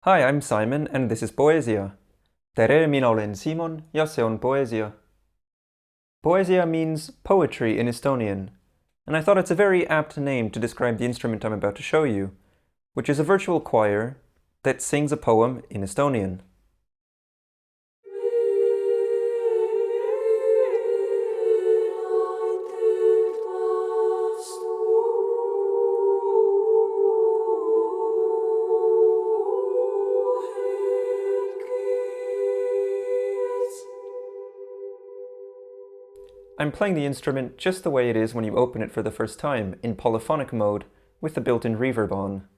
Hi, I'm Simon and this is Poeesia. Tere, mina olen Simon ja see on Poeesia. Poeesia means poetry in Estonian, and I thought it's a very apt name to describe the instrument I'm about to show you, which is a virtual choir that sings a poem in Estonian. I'm playing the instrument just the way it is when you open it for the first time, in polyphonic mode, with the built-in reverb on.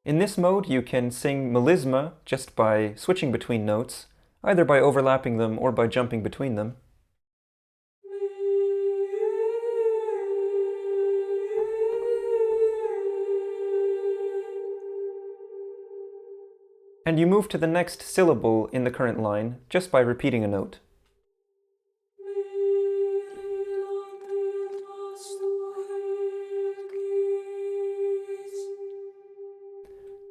In this mode, you can sing melisma just by switching between notes, either by overlapping them or by jumping between them. And you move to the next syllable in the current line just by repeating a note.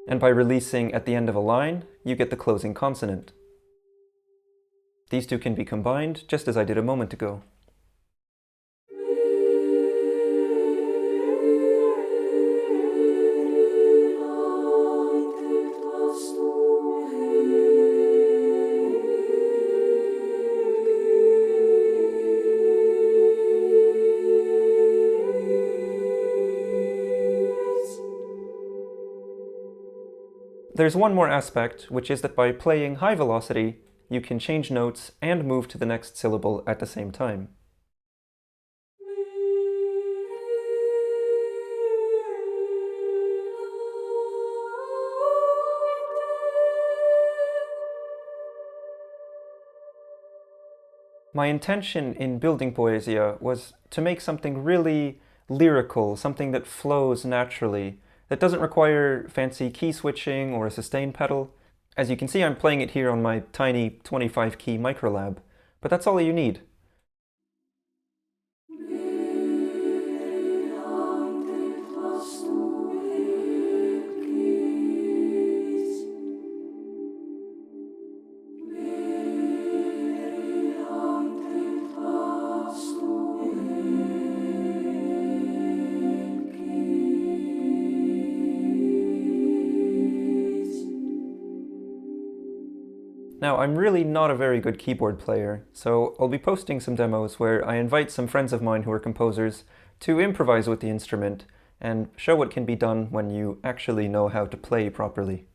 And by releasing at the end of a line, you get the closing consonant. These two can be combined, just as I did a moment ago. There's one more aspect, which is that by playing high velocity, you can change notes and move to the next syllable at the same time. My intention in building Poeesia was to make something really lyrical, something that flows naturally, that doesn't require fancy key switching or a sustain pedal. As you can see, I'm playing it here on my tiny 25 key microlab, but that's all you need. Now, I'm really not a very good keyboard player, so I'll be posting some demos where I invite some friends of mine who are composers to improvise with the instrument and show what can be done when you actually know how to play properly.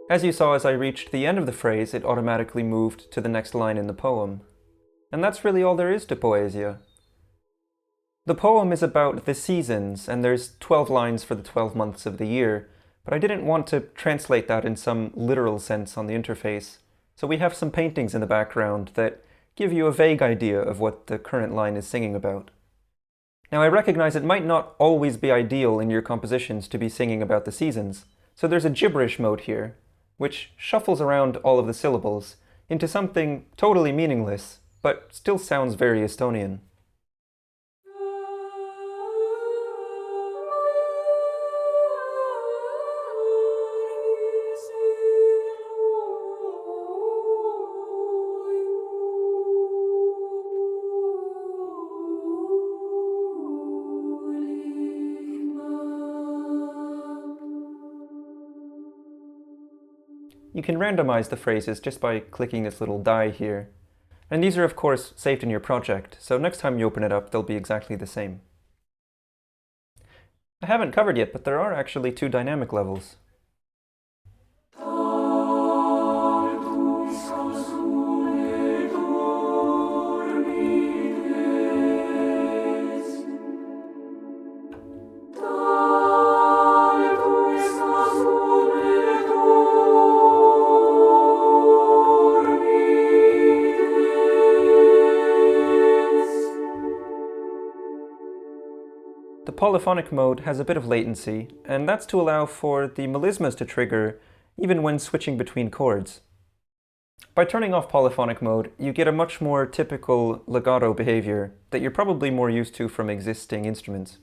As you saw, as I reached the end of the phrase, it automatically moved to the next line in the poem. And that's really all there is to Poeesia. The poem is about the seasons, and there's 12 lines for the 12 months of the year, but I didn't want to translate that in some literal sense on the interface, so we have some paintings in the background that give you a vague idea of what the current line is singing about. Now, I recognize it might not always be ideal in your compositions to be singing about the seasons, so there's a gibberish mode here, which shuffles around all of the syllables into something totally meaningless, but still sounds very Estonian. You can randomize the phrases just by clicking this little die here. And these are of course saved in your project, so next time you open it up they'll be exactly the same. I haven't covered yet, but there are actually two dynamic levels. The polyphonic mode has a bit of latency, and that's to allow for the melismas to trigger even when switching between chords. By turning off polyphonic mode, you get a much more typical legato behavior that you're probably more used to from existing instruments.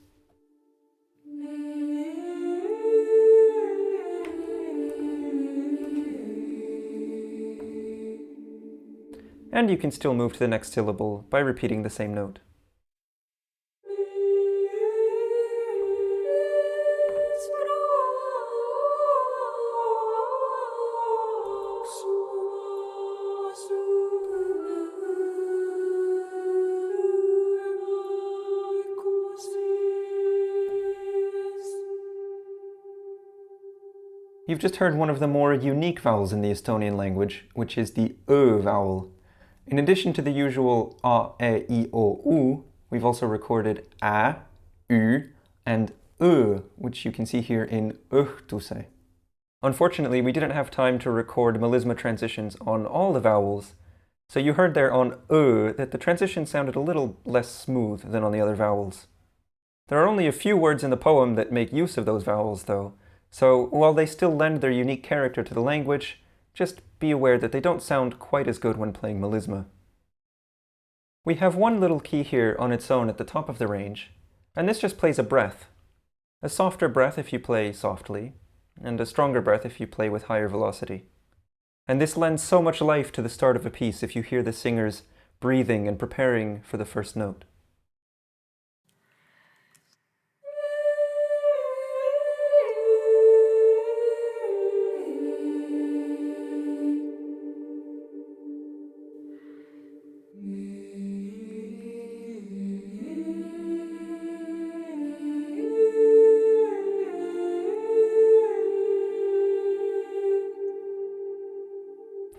And you can still move to the next syllable by repeating the same note. You've just heard one of the more unique vowels in the Estonian language, which is the ö vowel. In addition to the usual a, e, I, o, u, we've also recorded a, u, and ö, which you can see here in õhtuse. Unfortunately, we didn't have time to record melisma transitions on all the vowels, so you heard there on ö that the transition sounded a little less smooth than on the other vowels. There are only a few words in the poem that make use of those vowels, though, so while they still lend their unique character to the language, just be aware that they don't sound quite as good when playing melisma. We have one little key here on its own at the top of the range, and this just plays a breath. A softer breath if you play softly, and a stronger breath if you play with higher velocity. And this lends so much life to the start of a piece if you hear the singers breathing and preparing for the first note.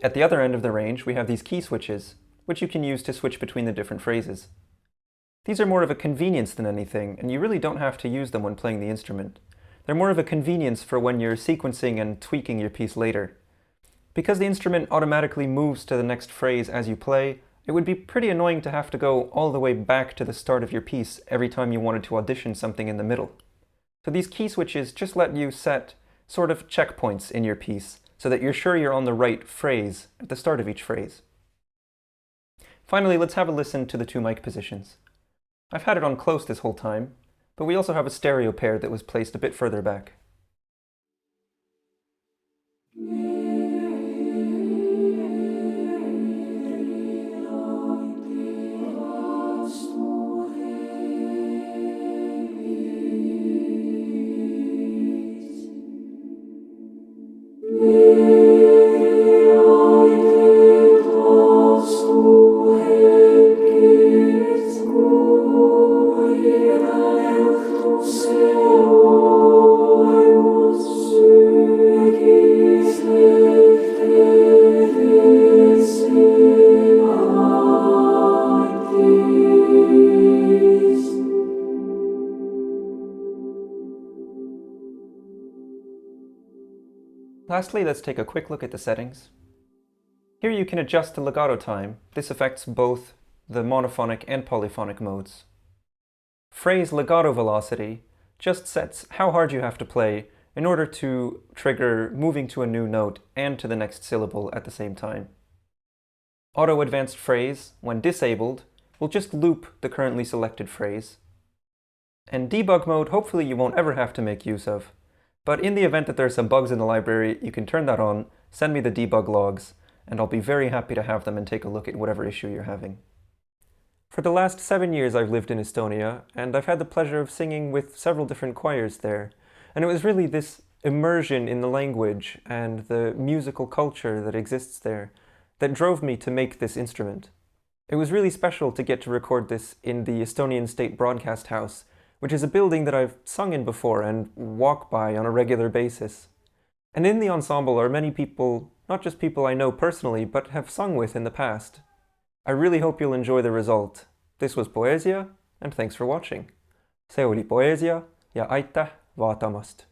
At the other end of the range, we have these key switches, which you can use to switch between the different phrases. These are more of a convenience than anything, and you really don't have to use them when playing the instrument. They're more of a convenience for when you're sequencing and tweaking your piece later. Because the instrument automatically moves to the next phrase as you play, it would be pretty annoying to have to go all the way back to the start of your piece every time you wanted to audition something in the middle. So these key switches just let you set sort of checkpoints in your piece, so that you're sure you're on the right phrase at the start of each phrase. Finally, let's have a listen to the two mic positions. I've had it on close this whole time, but we also have a stereo pair that was placed a bit further back. Lastly, let's take a quick look at the settings. Here you can adjust the legato time. This affects both the monophonic and polyphonic modes. Phrase legato velocity just sets how hard you have to play in order to trigger moving to a new note and to the next syllable at the same time. Auto advanced phrase, when disabled, will just loop the currently selected phrase. And debug mode, hopefully you won't ever have to make use of. But in the event that there are some bugs in the library, you can turn that on, send me the debug logs, and I'll be very happy to have them and take a look at whatever issue you're having. For the last 7 years I've lived in Estonia, and I've had the pleasure of singing with several different choirs there. And it was really this immersion in the language and the musical culture that exists there that drove me to make this instrument. It was really special to get to record this in the Estonian State Broadcast House, which is a building that I've sung in before and walk by on a regular basis. And in the ensemble are many people, not just people I know personally, but have sung with in the past. I really hope you'll enjoy the result. This was Poeesia, and thanks for watching. See oli Poeesia ja aitäh vaatamast!